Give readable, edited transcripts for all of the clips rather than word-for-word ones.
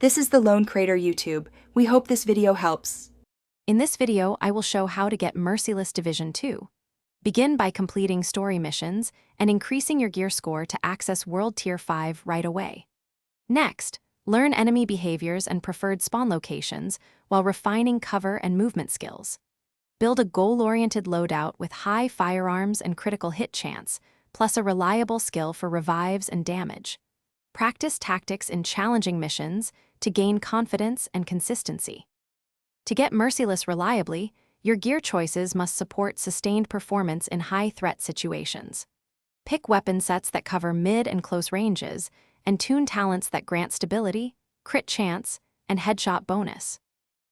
This is the Lone Crater YouTube. We hope this video helps. In this video, I will show how to get Merciless Division 2. Begin by completing story missions and increasing your gear score to access World Tier 5 right away. Next, learn enemy behaviors and preferred spawn locations while refining cover and movement skills. Build a goal-oriented loadout with high firearms and critical hit chance, plus a reliable skill for revives and damage. Practice tactics in challenging missions to gain confidence and consistency. To get Merciless reliably, your gear choices must support sustained performance in high-threat situations. Pick weapon sets that cover mid and close ranges, and tune talents that grant stability, crit chance, and headshot bonus.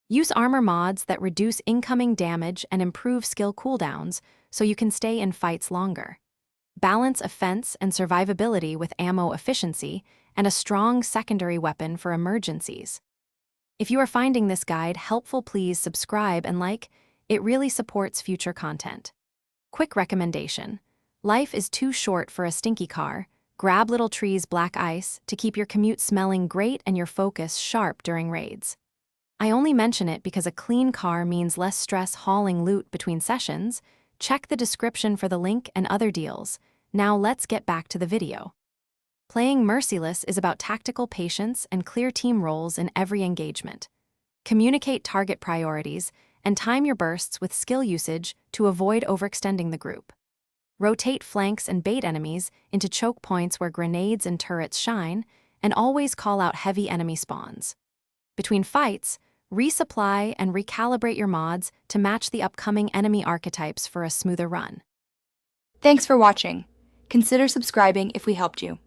Use armor mods that reduce incoming damage and improve skill cooldowns so you can stay in fights longer. Balance offense and survivability with ammo efficiency and a strong secondary weapon for emergencies. If you are finding this guide helpful, please subscribe and like. It really supports future content. Quick recommendation: life is too short for a stinky car. Grab Little Tree's Black Ice to keep your commute smelling great and your focus sharp during raids. I only mention it because a clean car means less stress hauling loot between sessions. Check the description for the link and other deals. Now let's get back to the video. Playing Merciless is about tactical patience and clear team roles in every engagement. Communicate target priorities and time your bursts with skill usage to avoid overextending the group. Rotate flanks and bait enemies into choke points where grenades and turrets shine, and always call out heavy enemy spawns. Between fights, resupply and recalibrate your mods to match the upcoming enemy archetypes for a smoother run. Thanks for watching. Consider subscribing if we helped you.